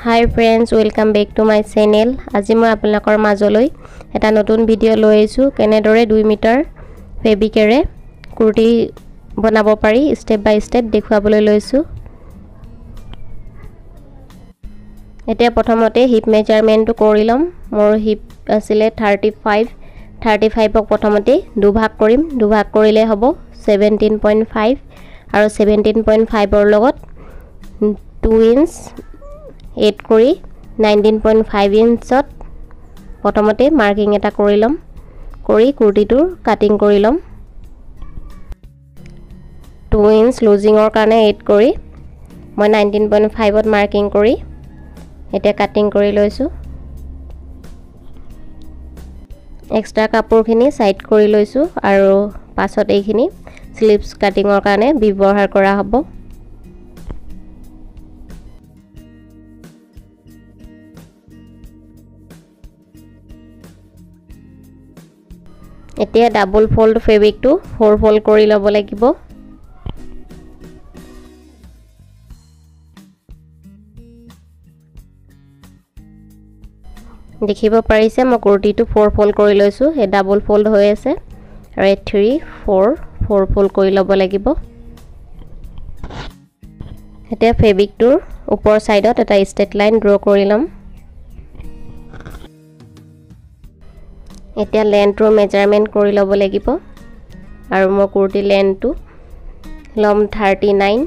Hi friends, welcome back to my channel. আজি মই আপোনালোকৰ মাজলৈ এটা নতুন ভিডিও লৈ আহিছো কেনেদৰে 2 মিটাৰ ফেব্ৰিকেৰে কুৰ্তি বনাব পাৰি স্টেপ বাই স্টেপ দেখুৱাবলৈ লৈছো। এতিয়া প্ৰথমতে হিপ মেজাৰমেন্টটো কৰি লম। মোৰ হিপ আছিল 35ক প্ৰথমতে দুভাগ কৰিম। দুভাগ কৰিলে হ'ব 17.5 আৰু 17.5 ৰ লগত 2 ইঞ্চ एड करी 19.5 इंचत प्रथमते मार्किंग एटा करि लम करी कुर्तीटुर काटिंग करि लम 2 इंच लुजिंगर कारणे एड करी मैं 19.5 त मार्किंग करी एटा काटिंग करि लैसु। एक्स्ट्रा कापोरखिनि साइड करि लैसु आरो पाছত एखिनि स्लीव्स काटिंगर कारणे व्यवहार करा हबो। এতিয়া ডাবল ফোল্ড ফেব্ৰিকটো 4 ফোল্ড কৰি ল'ব লাগিব। দেখিব পাৰিছে মই কুৰ্তীটো 4 ফোল্ড কৰি লৈছো। এ ডাবল ফোল্ড হৈ আছে আৰু 3 4 ফোল্ড কৰি ল'ব লাগিব। এতিয়া ফেব্ৰিকটোৰ ওপৰ সাইডত এটা ষ্ট্ৰেট লাইন ড্ৰ কৰি লম। এতিয়া লেন্থৰ মেজাৰমেন্ট কৰি ল'ব লাগিব আৰু মই কুৰ্তি লেন্থটো লম 39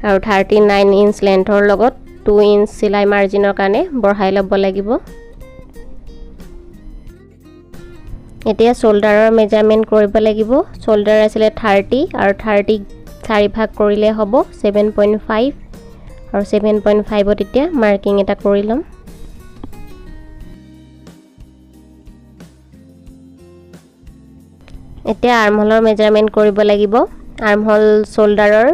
আৰু 39 ইঞ্চ লেন্থৰ লগত 2 ইঞ্চ সিলাই মাৰ্জিনৰ কাৰণে বঢ়াই ল'ব লাগিব। এতিয়া শোল্ডাৰৰ মেজাৰমেন্ট কৰিব লাগিব। শোল্ডাৰ আছিল 30 আৰু 30 4 ভাগ কৰিলে হ'ব 7.5 আৰু 7.5 ত এতিয়া মাৰ্কিং এটা কৰি লম। এতিয়া আৰ্মহলৰ মেজাৰমেন্ট কৰিব লাগিব। আৰ্মহল শোল্ডাৰৰ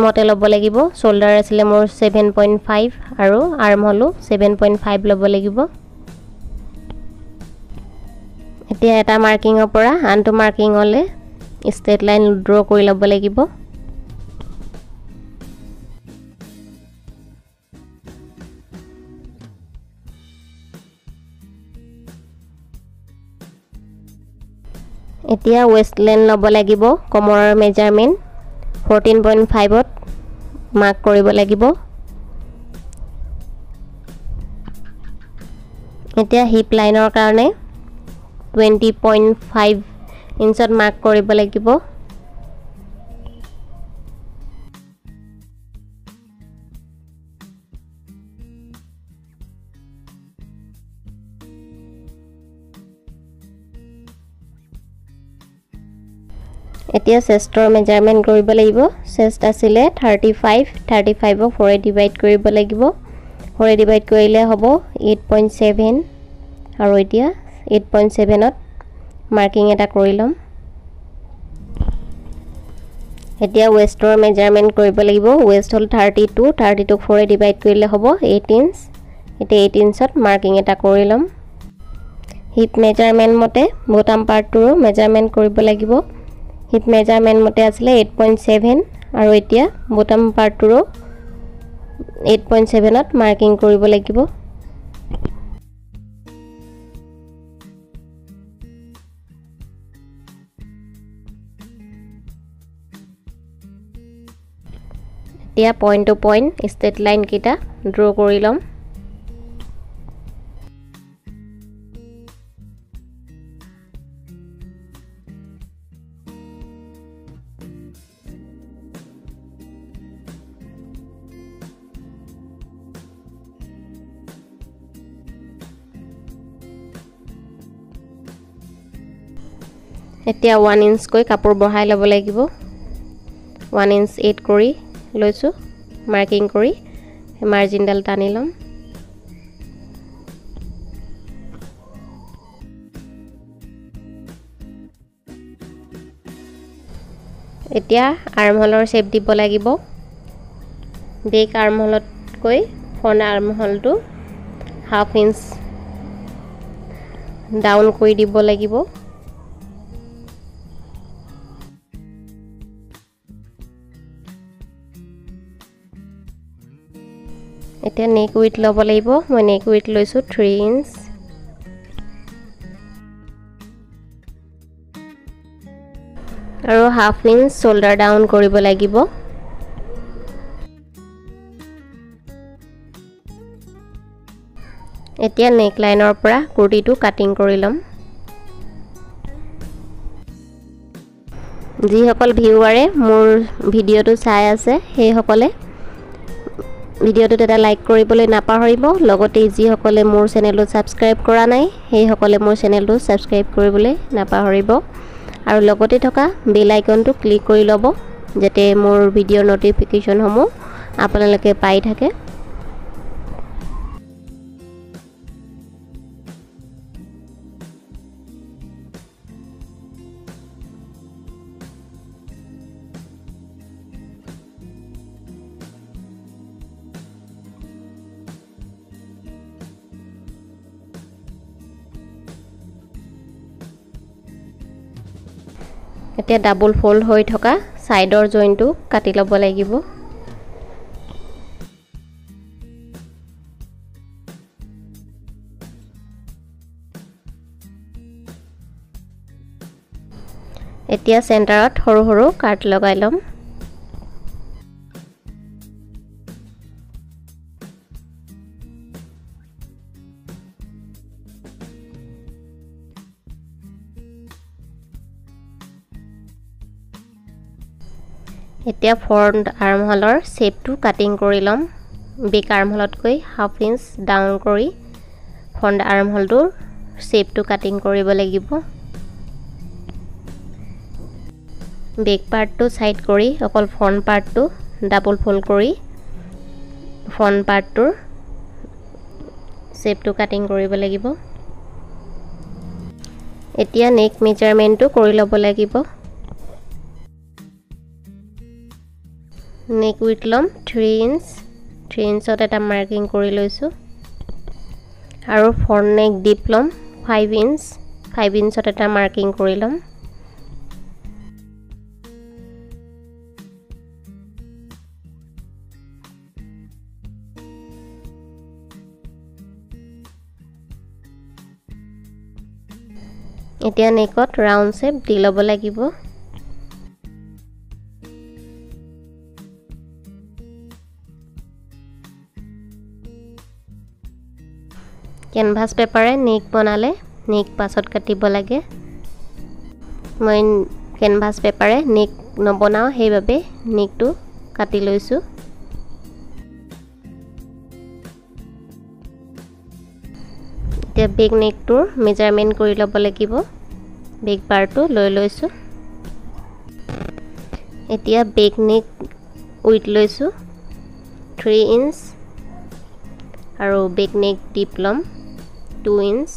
মতে ল'ব লাগিব। শোল্ডাৰ আছিল মোৰ 7.5 আৰু আৰ্মহলো 7.5 ল'ব লাগিব। এতিয়া এটা মাৰ্কিংৰ পৰা আনটো মাৰ্কিংলে ষ্ট্ৰেট লাইন ড্ৰ কৰি ল'ব লাগিব। এতিয়া ওয়েস্ট লাইন ল'ব লাগিব। কমৰৰ মেজাৰমেন্ট 14.5 ত মাৰ্ক কৰিব লাগিব। এতিয়া হিপ লাইনৰ কাৰণে 20.5 ইঞ্চত মাৰ্ক কৰিব লাগিব। এতিয়া চেষ্টৰ মেজাৰমেন্ট কৰিব লাগিব। চেষ্ট আছিল 35 ক 4 ডিভাইড কৰিব লাগিব। 4 ডিভাইড কৰিলে হ'ব 8.7 আৰু এতিয়া 8.7 ত মাৰ্কিং এটা কৰি লম। এতিয়া ওয়েষ্টৰ মেজাৰমেন্ট কৰিব লাগিব। ওয়েষ্ট হল 32 ক 4 ডিভাইড কৰিলে হ'ব 8 ইঞ্চ। এতিয়া 8 ইঞ্চত মাৰ্কিং এটা কৰি লম। হিপ মেজাৰমেন্ট মতে বটম পাৰ্টটোৰ মেজাৰমেন্ট কৰিব লাগিব। হিপ মেজাৰমেন্ট মতে আছিল 8.7 আৰু এতিয়া বটম পাৰ্টটোৰ 8.7 ত মাৰ্কিং কৰিব লাগিব। এতিয়া point to point straight line কিটা ড্ৰ কৰি লম। এতিয়া 1 ইঞ্চ কৈ কাপোৰ বঢ়াই ল'ব লাগিব। 1 ইঞ্চ এড কৰি লৈছো মাৰ্কিং কৰি মাৰ্জিনডাল টানি লম। এতিয়া আৰ্মহলৰ শেপ দিব লাগিব। বেক আৰ্মহলতকৈ ফ্ৰণ্ট আৰ্মহলটো হাফ ইঞ্চ ডাউন কৰি দিব লাগিব এতিয়া নেক উইথ ল'ব লাগিব মই নেক উইথ লৈছো 3 ইঞ্চ আৰু হাফ ইঞ্চ শোল্ডাৰ ডাউন কৰিব লাগিব এতিয়া নেক লাইনৰ পৰা কুৰ্তিটো কাটিং কৰি লম যিসকল ভিউৱাৰে মোৰ ভিডিঅ'টো চাই আছে সেইসকলে ভিডিঅ'টোত এটা লাইক কৰিবলৈ নাপাহৰিব লগতে যিসকলে মোৰ চেনেলটো সাবস্ক্ৰাইব কৰা নাই সেইসকলে মোৰ চেনেলটো সাবস্ক্ৰাইব কৰিবলৈ নাপাহৰিব আৰু লগতে থকা বেল আইকনটো ক্লিক কৰি ল'ব যাতে মোৰ ভিডিঅ'ৰ নটিফিকেশনসমূহ আপোনালোকে পাই থাকে এতিয়া ডাবল ফোল্ড হৈ থকা সাইডৰ জইনটো কাটি ল'ব লাগিব এতিয়া চেণ্টাৰত সৰু সৰু কাট লগাই ল'ম এতিয়া ফ্ৰণ্ট আৰ্মহলৰ শেপটো কাটিং কৰি ল'ম বেক আৰ্মহলতকৈ হাফ ইঞ্চ ডাউন কৰি ফ্ৰণ্ট আৰ্মহলটোৰ শেপটো কাটিং কৰিব লাগিব বেক পাৰ্টটো সাইড কৰি অকল ফ্ৰণ্ট পাৰ্টটো ডাবল ফোল্ড কৰি ফ্ৰণ্ট পাৰ্টটোৰ শেপটো কাটিং কৰিব লাগিব এতিয়া নেক মেজাৰমেন্টটো কৰি ল'ব লাগিব নেক উইথ লম 3 ইঞ্চত এটা মাৰ্কিং কৰি লৈছো আৰু ফ্ৰণ্ট নেক ডিপ লম 5 ইঞ্চত এটা মাৰ্কিং কৰি লম এতিয়া নেকত ৰাউন্ড শেপ দি ল'ব লাগিব কেনভাছ পেপাৰে নেক বনালে নেক পাছত কাটিব লাগে মই কেনভাছ পেপাৰে নেক নবনাও সেইবাবে নেকটো কাটি লৈছো এতিয়া বেক নেকটোৰ মেজাৰমেন্ট কৰি ল'ব লাগিব বেক পাৰ্টটো লৈ লৈছো এতিয়া বেক নেক উইথ লৈছো 3 ইঞ্চ আৰু বেক নেক ডিপ লম 2 ইঞ্চ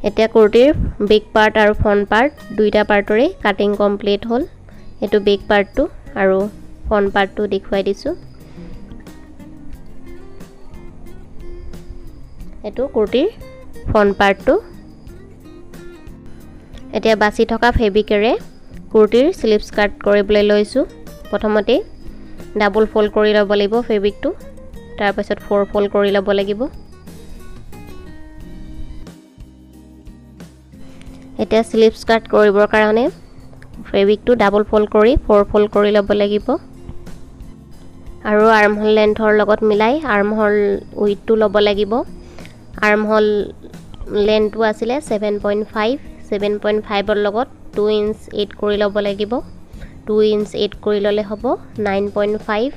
এতিয়া কুৰ্তিৰ বেক পাৰ্ট আৰু ফ্ৰণ্ট পাৰ্ট দুইটা পাৰ্টৰে কাটিং কমপ্লিট হ'ল এটো বেক পাৰ্টটো আৰু ফ্ৰণ্ট পাৰ্টটো দেখুৱাই দিছো এটো কুৰ্তিৰ ফ্ৰণ্ট পাৰ্টটো এতিয়া বাছি থকা ফেব্ৰিকেৰে কুৰ্তিৰ স্লিভছ কাট কৰিবলৈ লৈছো প্ৰথমতে ডাবল ফোল্ড কৰি ল'ব লাগিব ফেব্ৰিকটো তাৰ পিছত 4 ফোল্ড কৰি ল'ব লাগিব এতিয়া স্লিভছ কাট কৰিবৰ কাৰণে ফেব্ৰিকটো ডাবল ফোল্ড কৰি 4 ফোল্ড কৰি ল'ব লাগিব আৰু আৰ্মহল লেন্থৰ লগত মিলাই আৰ্মহল উইডটো ল'ব লাগিব আৰ্মহল লেন্থটো আছিল 7.5 ৰ লগত 2 ইঞ্চ এড কৰি ল'ব লাগিব 2 ইঞ্চ এড কৰি ললে হ'ব 9.5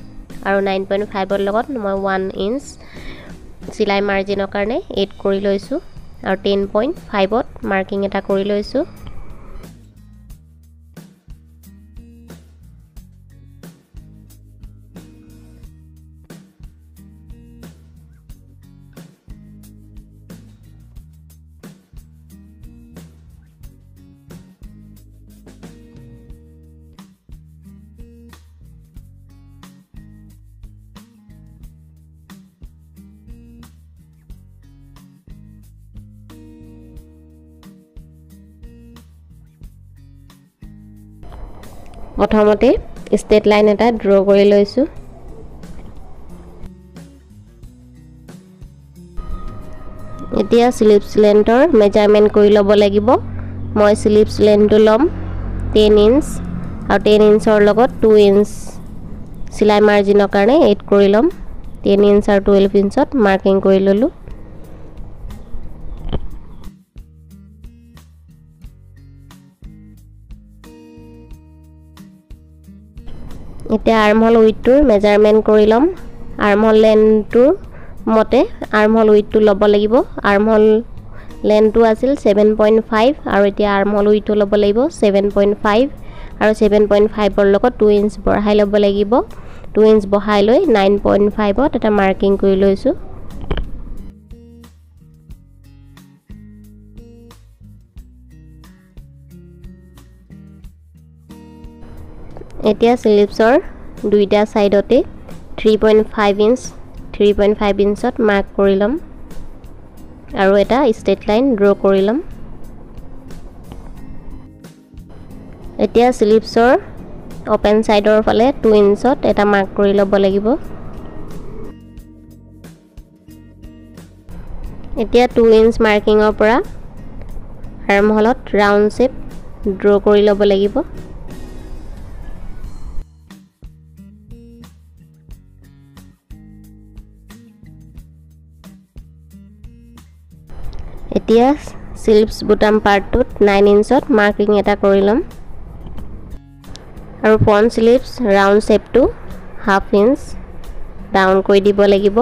আৰু 9.5 ৰ লগত মই 1 ইঞ্চ সিলাই মাৰ্জিনৰ কাৰণে এড কৰি লৈছো আৰু 10.5 ত মাৰ্কিং এটা কৰি লৈছো প্ৰথমতে ষ্ট্ৰেট লাইন এটা ড্ৰ কৰি লৈছো এতিয়া স্লিপছ লেন্থৰ মেজাৰমেন্ট কৰি ল'ব লাগিব মই স্লিপছ লেন্থটো লম 10 ইঞ্চ আৰু 10 ইঞ্চৰ লগত 2 ইঞ্চ সিলাই মাৰ্জিনৰ কাৰণে এড কৰি লম 10 ইঞ্চ আৰু 12 ইঞ্চত মাৰ্কিং কৰি ললো এতিয়া আৰ্মহল উইডটোৰ মেজাৰমেন্ট কৰি লম আৰ্মহল লেন্থটোৰ মতে আৰ্মহল উইডটো ল'ব লাগিব আৰ্মহল লেন্থটো আছিল 7.5 আৰু এতিয়া আৰ্মহল উইডটো ল'ব লাগিব 7.5 আৰু 7.5 ৰ লগত 2 ইঞ্চ বঢ়াই ল'ব লাগিব 2 ইঞ্চ বঢ়াই লৈ 9.5 ত এটা মাৰ্কিং কৰি লৈছো এতিয়া স্লিপছৰ দুইটা সাইডতে 3.5 ইঞ্চ 3.5 ইঞ্চত মাৰ্ক কৰি লম আৰু এটা ষ্ট্ৰেট লাইন ড্ৰ কৰি লম এতিয়া স্লিপছৰ ওপেন সাইডৰ ফালে 2 ইঞ্চত এটা মাৰ্ক কৰি ল'ব লাগিব এতিয়া 2 ইঞ্চ মাৰ্কিংৰ পৰা আৰ্মহলত ৰাউন্ড শেপ ড্ৰ কৰি ল'ব লাগিব এতিয়া স্লিপছ বুটাম পাৰ্টটোত 9 ইঞ্চত মাৰ্কিং এটা কৰি লম আৰু ফ্ৰন্ট স্লিপছ ৰাউন্ড শেপটো হাফ ইঞ্চ ডাউন কৰি দিব লাগিব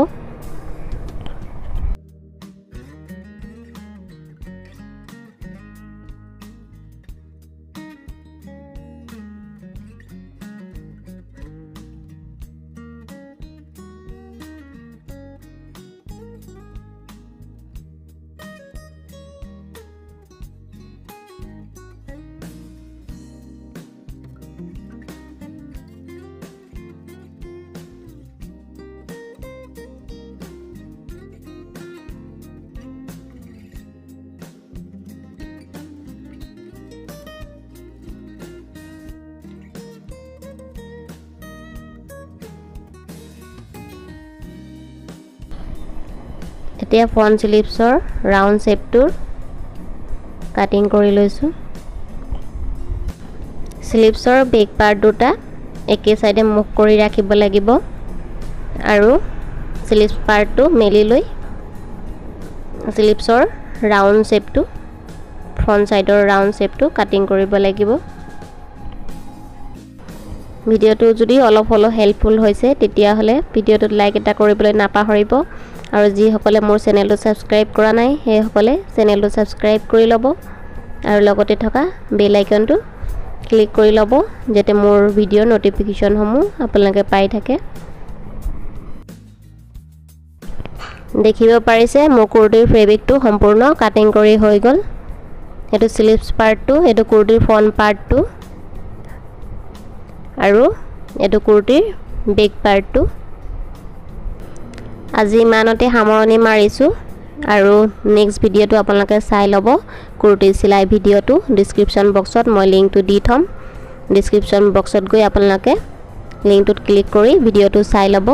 এতিয়া ফ্ৰন্ট স্লিপছৰ ৰাউন্ড শেপটো কাটিং কৰি লৈছো স্লিপছৰ বেক পাৰ্ট দুটা একে সাইডে মুখ কৰি ৰাখিব লাগিব আৰু স্লিপছ পাৰ্টটো মেলি লৈ স্লিপছৰ ৰাউন্ড শেপটো ফ্ৰন্ট সাইডৰ ৰাউন্ড শেপটো কাটিং কৰিব লাগিব ভিডিওটো যদি অলপ হেল্পফুল হৈছে তেতিয়া হলে ভিডিওটোত লাইক এটা কৰিবলৈ নাপাহৰিব আৰু যি সকলে মোৰ চেনেলটো সাবস্ক্ৰাইব কৰা নাই সেই সকলে চেনেলটো সাবস্ক্ৰাইব কৰি ল'ব আৰু লগতে থকা বেল আইকনটো ক্লিক কৰি ল'ব যাতে মোৰ ভিডিওৰ নটিফিকেশন সমূহ আপোনালোকে পাই থাকে দেখিব পাৰিছে মোৰ কুৰ্টিৰ ফেব্ৰিকটো সম্পূৰ্ণ কাটিং কৰি হৈ গল এটো স্লিপছ পাৰ্টটো এটো কুৰ্টিৰ ফ্ৰন্ট পাৰ্টটো আৰু এটো কুৰ্টিৰ বেক পাৰ্টটো আজি ইমানতে সামৰণি মাৰিছো আৰু নেক্সট ভিডিওটো আপোনালোকে চাই ল'ব কুৰ্টি সিলাই ভিডিওটো ডেসক্ৰিপচন বক্সত মই লিংকটো দি থম ডেসক্ৰিপচন বক্সত গৈ আপোনালোকে লিংকটোত ক্লিক কৰি ভিডিওটো চাই ল'ব